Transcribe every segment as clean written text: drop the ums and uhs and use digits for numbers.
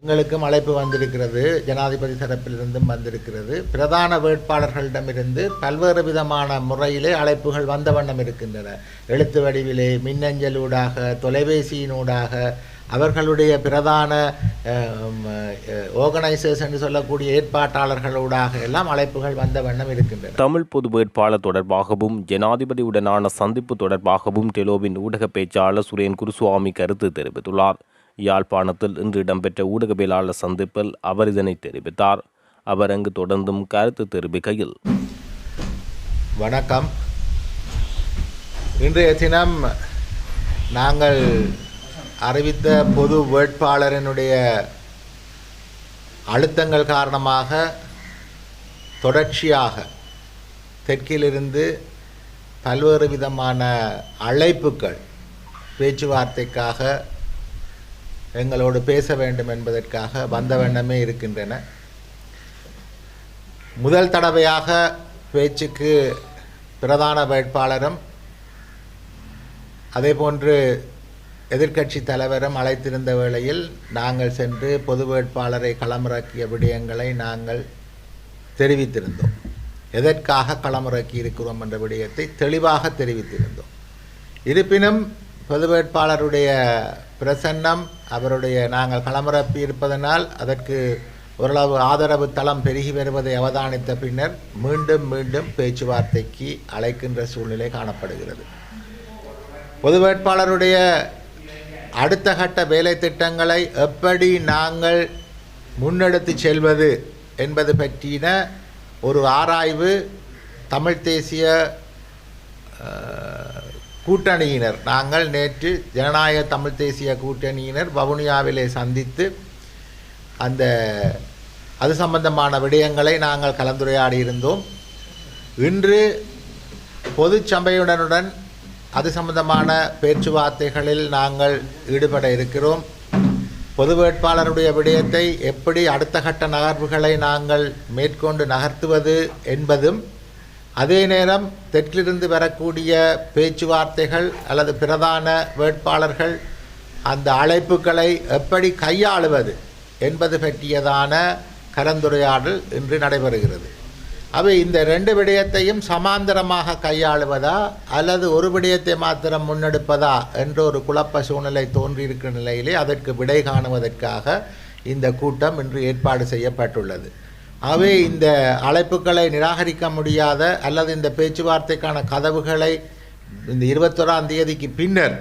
எங்களுக்கும் அழைப்பு வந்திருக்கிறது, ஜனாதிபதி தரப்பிலிருந்தும் வந்திருக்கிறது. பிரதான வேட்பாளர்களிடமிருந்து பல்வேறு விதமான முறையிலே அழைப்புகள் வந்த வண்ணம் இருக்கின்றன. எழுத்து வடிவிலே, மின்னஞ்சலூடாக, தொலைபேசியினூடாக, அவர்களுடைய பிரதான ஆர்கனைசர்ஸ் என்று சொல்லக்கூடிய ஏற்பாட்டாளர்களூடாக எல்லாம் அழைப்புகள் வந்த வண்ணம் இருக்கின்றன. தமிழ் பொது வேட்பாளர் தொடர்பாகவும் ஜனாதிபதியுடனான சந்திப்பு தொடர்பாகவும் டெலோவின் ஊடக பேச்சாளர் சுரேன் குருசுவாமி கருத்து தெரிவித்துள்ளார். யாழ்ப்பாணத்தில் இன்று இடம்பெற்ற ஊடகவியலாளர் சந்திப்பில் அவர் இதனை தெரிவித்தார். அவர் அங்கு தொடர்ந்தும் கருத்து தெரிவிக்கையில், வணக்கம். இன்றைய தினம் நாங்கள் அறிவித்த பொது வேட்பாளரினுடைய அழுத்தங்கள் காரணமாக தொடர்ச்சியாக தெற்கிலிருந்து பல்வேறு விதமான அழைப்புகள் பேச்சுவார்த்தைக்காக எங்களோடு பேச வேண்டும் என்பதற்காக வந்த வண்ணமே இருக்கின்றன. முதல் தடவையாக பேச்சுக்கு பிரதான வேட்பாளரும் அதேபோன்று எதிர்க்கட்சி தலைவரும் அழைத்திருந்த வேளையில் நாங்கள் சென்று பொது வேட்பாளரை களமிறக்கிய விடயங்களை நாங்கள் தெரிவித்திருந்தோம். எதற்காக களமிறக்கி இருக்கிறோம் என்ற விடயத்தை தெளிவாக தெரிவித்திருந்தோம். இருப்பினும் பொது வேட்பாளருடைய பிரசன்னம், அவருடைய நாங்கள் களமிறப்பி இருப்பதனால் அதற்கு ஓரளவு ஆதரவு தளம் பெருகி வருவதை அவதானித்த பின்னர் மீண்டும் மீண்டும் பேச்சுவார்த்தைக்கு அழைக்கின்ற சூழ்நிலை காணப்படுகிறது. பொது வேட்பாளருடைய அடுத்த கட்ட வேலை திட்டங்களை எப்படி நாங்கள் முன்னெடுத்து செல்வது என்பது பற்றின ஒரு ஆராய்வு தமிழ் தேசிய கூட்டணியினர், நாங்கள் நேற்று ஜனநாயக தமிழ் தேசிய கூட்டணியினர் வவுனியாவிலே சந்தித்து அது சம்பந்தமான விடயங்களை நாங்கள் கலந்துரையாடி இருந்தோம். இன்று பொது சபையுடனுடன் அது சம்பந்தமான பேச்சுவார்த்தைகளில் நாங்கள் ஈடுபட இருக்கிறோம். பொது வேட்பாளருடைய விடயத்தை எப்படி அடுத்த கட்ட நகர்வுகளை நாங்கள் மேற்கொண்டு நகர்த்துவது என்பதும், அதே நேரம் தெற்கிலிருந்து வரக்கூடிய பேச்சுவார்த்தைகள் அல்லது பிரதான வேட்பாளர்கள் அந்த அழைப்புகளை எப்படி கையாளுவது என்பது பற்றியதான கலந்துரையாடல் இன்று நடைபெறுகிறது. அவை இந்த ரெண்டு விடயத்தையும் சமாந்தரமாக கையாளுவதா அல்லது ஒரு விடயத்தை மாத்திரம் முன்னெடுப்பதா என்ற ஒரு குழப்ப சூழ்நிலை தோன்றியிருக்கிற நிலையிலே அதற்கு விடை காணுவதற்காக இந்த கூட்டம் இன்று ஏற்பாடு செய்யப்பட்டுள்ளது. ஆகவே இந்த அழைப்புகளை நிராகரிக்க முடியாத அல்லது இந்த பேச்சுவார்த்தைக்கான கதவுகளை இந்த 21ஆம் தேதிக்கு பின்னர்,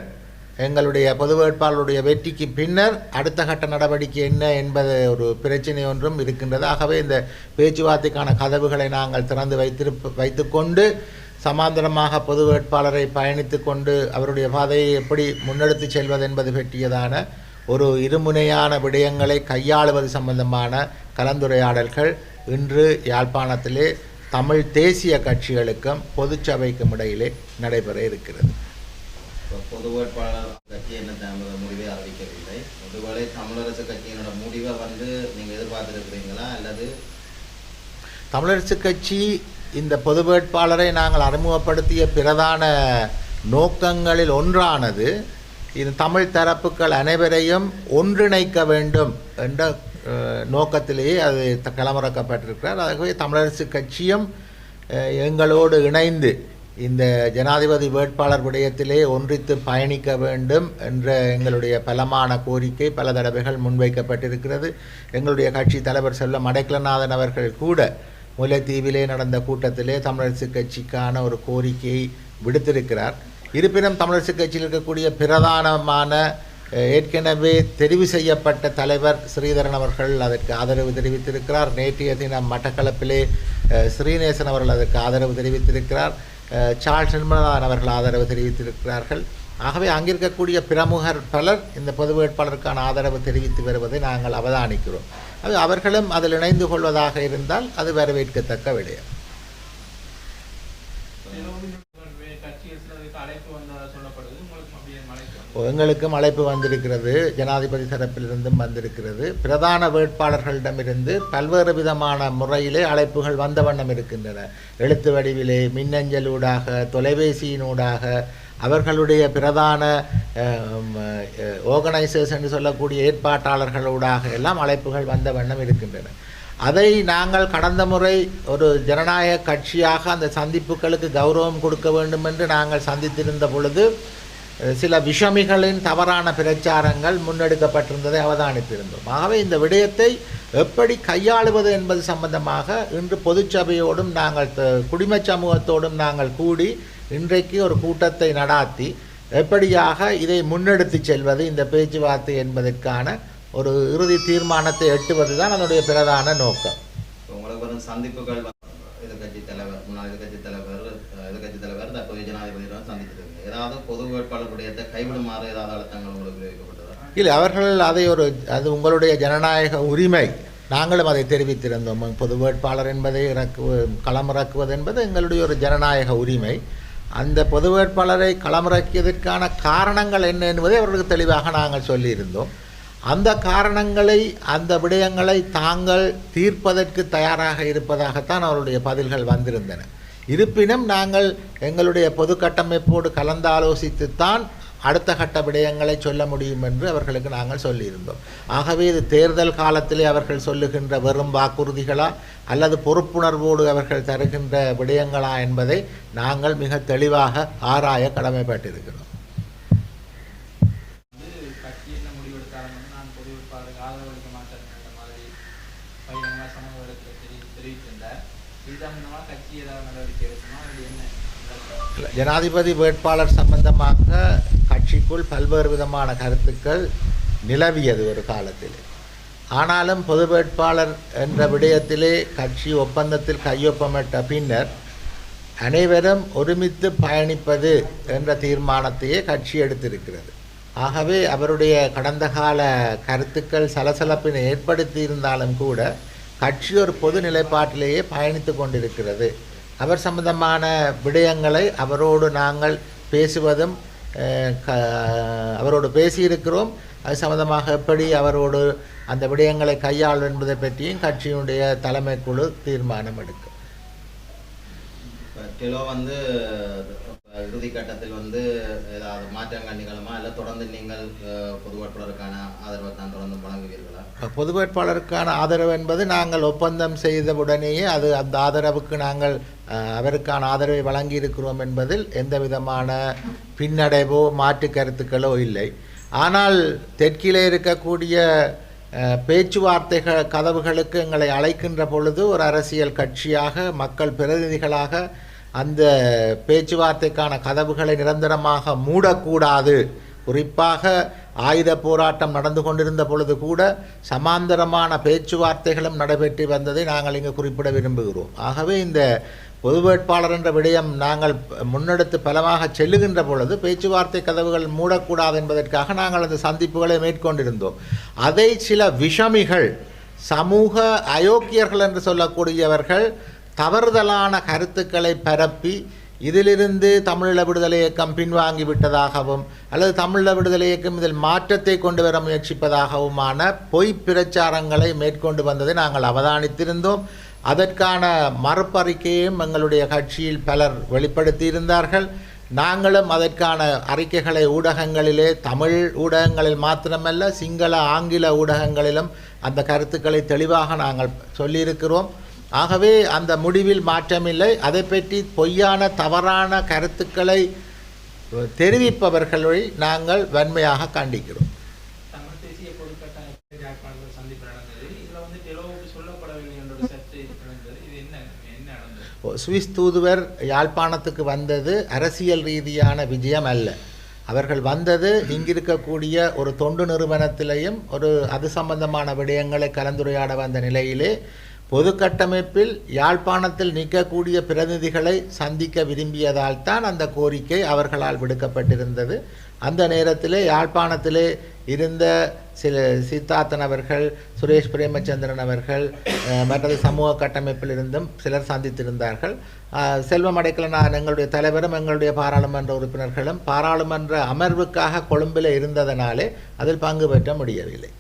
எங்களுடைய பொது வேட்பாளருடைய வெற்றிக்கு பின்னர் அடுத்த கட்ட நடவடிக்கை என்ன என்பது ஒரு பிரச்சனை ஒன்றும் இருக்கின்றது. ஆகவே இந்த பேச்சுவார்த்தைக்கான கதவுகளை நாங்கள் திறந்து வைத்துக்கொண்டு சமாந்தரமாக பொது வேட்பாளரை பயணித்து கொண்டு அவருடைய பாதையை எப்படி முன்னெடுத்து செல்வது என்பது பற்றியதான ஒரு இருமுனையான விடயங்களை கையாளுவது சம்பந்தமான கலந்துரையாடல்கள் இன்று யாழ்ப்பாணத்திலே தமிழ் தேசிய கட்சிகளுக்கும் பொதுச்சபைக்கும் இடையிலே நடைபெற இருக்கிறது. பொது வேட்பாளர் கட்சி என்ன முடிவை அறிவிக்கவில்லை. ஒருவேளை தமிழரசு கட்சியினோட முடிவை நீங்கள் எதிர்பார்த்திருக்கிறீங்களா? அல்லது தமிழரசு கட்சி இந்த பொது வேட்பாளரை நாங்கள் அறிமுகப்படுத்திய பிரதான நோக்கங்களில் ஒன்றானது இது தமிழ் தரப்புகள் அனைவரையும் ஒன்றிணைக்க வேண்டும் என்ற நோக்கத்திலேயே அது களமிறக்கப்பட்டிருக்கிறார். ஆகவே தமிழரசு கட்சியும் எங்களோடு இணைந்து இந்த ஜனாதிபதி வேட்பாளர் விடயத்திலே ஒன்றித்து பயணிக்க வேண்டும் என்ற எங்களுடைய பலமான கோரிக்கை பல தடவைகள் முன்வைக்கப்பட்டிருக்கிறது. எங்களுடைய கட்சி தலைவர் செல்வம் அடைக்கலநாதன் அவர்கள் கூட முல்லைத்தீவிலே நடந்த கூட்டத்திலே தமிழரசு கட்சிக்கான ஒரு கோரிக்கையை விடுத்திருக்கிறார். இருப்பினும் தமிழரசு கட்சியில் இருக்கக்கூடிய பிரதானமான ஏற்கனவே தெரிவு செய்யப்பட்ட தலைவர் ஸ்ரீதரன் அவர்கள் அதற்கு ஆதரவு தெரிவித்திருக்கிறார். நேற்றைய தினம் மட்டக்களப்பிலே ஸ்ரீநேசன் அவர்கள் அதற்கு ஆதரவு தெரிவித்திருக்கிறார். சார்ல்ஸ் நிர்மலநாதன் அவர்கள் ஆதரவு தெரிவித்திருக்கிறார்கள். ஆகவே அங்கிருக்கக்கூடிய பிரமுகர் பலர் இந்த பொது வேட்பாளருக்கான ஆதரவு தெரிவித்து வருவதை நாங்கள் அவதானிக்கிறோம். அது அவர்களும் அதில் இணைந்து கொள்வதாக இருந்தால் அது வரவேற்கத்தக்க விடயம். எங்களுக்கும் அழைப்பு வந்திருக்கிறது, ஜனாதிபதி தரப்பிலிருந்தும் வந்திருக்கிறது. பிரதான வேட்பாளர்களிடமிருந்து பல்வேறு விதமான முறையிலே அழைப்புகள் வந்த வண்ணம் இருக்கின்றன. எழுத்து வடிவிலே, மின்னஞ்சலூடாக, தொலைபேசியினூடாக, அவர்களுடைய பிரதான ஆர்கனைசர்ஸ் என்று சொல்லக்கூடிய ஏற்பாட்டாளர்களூடாக எல்லாம் அழைப்புகள் வந்த வண்ணம் இருக்கின்றன. அதை நாங்கள் கடந்த முறை ஒரு ஜனநாயக கட்சியாக அந்த சந்திப்புகளுக்கு கௌரவம் கொடுக்க வேண்டும் என்று நாங்கள் சந்தித்திருந்த பொழுது சில விஷமிகளின் தவறான பிரச்சாரங்கள் முன்னெடுக்கப்பட்டிருந்ததை அவதானித்திருந்தோம். ஆகவே இந்த விடயத்தை எப்படி கையாளுவது என்பது சம்பந்தமாக இன்று பொதுச்சபையோடும் நாங்கள் குடிமச் சமூகத்தோடும் நாங்கள் கூடி இன்றைக்கு ஒரு கூட்டத்தை நடாத்தி எப்படியாக இதை முன்னெடுத்து செல்வது, இந்த பேச்சுவார்த்தை என்பதற்கான ஒரு இறுதி தீர்மானத்தை எட்டுவது தான் அதனுடைய பிரதான நோக்கம். உங்களுக்கு வரும் சந்திப்புகள் எதிர்கட்சி தலைவர், முன்னாள் எதிர்கட்சி தலைவர் தற்போதைய ஜனாதிபதியுடன் சந்தித்திருக்கீங்க. ஏதாவது பொது வேட்பாளர் விடயத்தை கைவிடுமாறு ஏதாவது அழுத்தங்கள் உங்களுக்கு விளைவிக்கப்பட்டதா? இல்லை, அவர்கள் அதை அது உங்களுடைய ஜனநாயக உரிமை. நாங்களும் அதை தெரிவித்திருந்தோம். பொது வேட்பாளர் என்பதை களமிறக்குவது என்பது எங்களுடைய ஒரு ஜனநாயக உரிமை. அந்த பொது வேட்பாளரை களமிறக்கியதற்கான காரணங்கள் என்ன என்பதை அவர்களுக்கு தெளிவாக நாங்கள் சொல்லியிருந்தோம். அந்த காரணங்களை, அந்த விடயங்களை தாங்கள் தீர்ப்பதற்கு தயாராக இருப்பதாகத்தான் அவருடைய பதில்கள் வந்திருந்தன. இருப்பினும் நாங்கள் எங்களுடைய பொது கட்டமைப்போடு கலந்தாலோசித்துத்தான் அடுத்த கட்ட விடயங்களை சொல்ல முடியும் என்று அவர்களுக்கு நாங்கள் சொல்லியிருந்தோம். ஆகவே இது தேர்தல் காலத்திலே அவர்கள் சொல்லுகின்ற வெறும் வாக்குறுதிகளா அல்லது பொறுப்புணர்வோடு அவர்கள் தருகின்ற விடயங்களா என்பதை நாங்கள் மிக தெளிவாக ஆராய கடமைப்பட்டிருக்கிறோம். ஜனாதிபதி வேட்பாளர் சம்பந்தமாக கட்சிக்குள் பல்வேறு விதமான கருத்துக்கள் நிலவியது ஒரு காலத்தில். ஆனாலும் பொது வேட்பாளர் என்ற விடயத்திலே கட்சி ஒப்பந்தத்தில் கையொப்பமிட்ட பின்னர் அனைவரும் ஒருமித்து பயணிப்பது என்ற தீர்மானத்தையே கட்சி எடுத்திருக்கிறது. ஆகவே அவருடைய கடந்த கால கருத்துக்கள் சலசலப்பினை ஏற்படுத்தி இருந்தாலும் கூட கட்சி ஒரு பொது நிலைப்பாட்டிலேயே பயணித்து கொண்டிருக்கிறது. அவர் சம்பந்தமான விடயங்களை அவரோடு நாங்கள் பேசுவதும் அவரோடு பேசியிருக்கிறோம். அது சம்பந்தமாக எப்படி அவரோடு அந்த விடயங்களை கையாளும் என்பதை பற்றியும் கட்சியினுடைய தலைமை குழு தீர்மானம் எடுக்கும். கிலோ இறுதி கட்டத்தில் ஏதாவது மாற்றங்கள் நிகழுமா, இல்லை தொடர்ந்து நீங்கள் பொது வேட்பாளருக்கான ஆதரவை தான் தொடர்ந்து வழங்குவீர்களா? பொது வேட்பாளருக்கான ஆதரவு என்பது நாங்கள் ஒப்பந்தம் செய்தவுடனேயே அந்த ஆதரவுக்கு நாங்கள் அவருக்கான ஆதரவை வழங்கியிருக்கிறோம் என்பதில் எந்த விதமான பின்னடைவோ மாற்று கருத்துக்களோ இல்லை. ஆனால் தெற்கிலே இருக்கக்கூடிய பேச்சுவார்த்தைகள் கதவுகளுக்கு எங்களை அழைக்கின்ற பொழுது ஒரு அரசியல் கட்சியாக, மக்கள் பிரதிநிதிகளாக அந்த பேச்சுவார்த்தைக்கான கதவுகளை நிரந்தரமாக மூடக்கூடாது. குறிப்பாக ஆயுத போராட்டம் நடந்து கொண்டிருந்த பொழுது கூட சமாந்தரமான பேச்சுவார்த்தைகளும் நடைபெற்று வந்ததை நாங்கள் இங்கு குறிப்பிட விரும்புகிறோம். ஆகவே இந்த பொது வேட்பாளர் என்ற விடயம் நாங்கள் முன்னெடுத்து பலமாக செல்லுகின்ற பொழுது பேச்சுவார்த்தை கதவுகள் மூடக்கூடாது என்பதற்காக நாங்கள் அந்த சந்திப்புகளை மேற்கொண்டிருந்தோம். அதை சில விஷமிகள், சமூக அயோக்கியர்கள் என்று சொல்லக்கூடியவர்கள் தவறுதலான கருத்துக்களை பரப்பி இதிலிருந்து தமிழீழ விடுதலை இயக்கம் பின்வாங்கி விட்டதாகவும் அல்லது தமிழீழ விடுதலை இயக்கம் இதில் மாற்றத்தை கொண்டு வர முயற்சிப்பதாகவுமான பொய் பிரச்சாரங்களை மேற்கொண்டு வந்ததை நாங்கள் அவதானித்திருந்தோம். அதற்கான மறுப்பறிக்கையும் எங்களுடைய கட்சியில் பலர் வெளிப்படுத்தியிருந்தார்கள். நாங்களும் அதற்கான அறிக்கைகளை ஊடகங்களிலே, தமிழ் ஊடகங்களில் மாத்திரமல்ல சிங்கள ஆங்கில ஊடகங்களிலும் அந்த கருத்துக்களை தெளிவாக நாங்கள் சொல்லியிருக்கிறோம். ஆகவே அந்த முடிவில் மாற்றமில்லை. அதை பற்றி பொய்யான தவறான கருத்துக்களை தெரிவிப்பவர்களை நாங்கள் வன்மையாக கண்டிக்கிறோம். சுவிஸ் தூதுவர் யாழ்ப்பாணத்துக்கு வந்தது அரசியல் ரீதியான விஜயம் அல்ல. அவர்கள் வந்தது இங்கிருக்கக்கூடிய ஒரு தொண்டு நிறுவனத்திலேயும் அது சம்பந்தமான விடயங்களை கலந்துரையாட வந்த நிலையிலே பொது கட்டமைப்பில் யாழ்ப்பாணத்தில் நிற்கக்கூடிய பிரதிநிதிகளை சந்திக்க விரும்பியதால் தான் அந்த கோரிக்கை அவர்களால் விடுக்கப்பட்டிருந்தது. அந்த நேரத்திலே யாழ்ப்பாணத்திலே இருந்த சில சித்தார்த்தன் அவர்கள், சுரேஷ் பிரேமச்சந்திரன் அவர்கள், மற்றது சமூக கட்டமைப்பில் இருந்தும் சிலர் சந்தித்திருந்தார்கள். செல்வம் அடைக்கலனார் எங்களுடைய தலைவரும் எங்களுடைய பாராளுமன்ற உறுப்பினர்களும் பாராளுமன்ற அமர்வுக்காக கொழும்பில் இருந்ததனாலே அதில் பங்கு பெற்ற முடியவில்லை.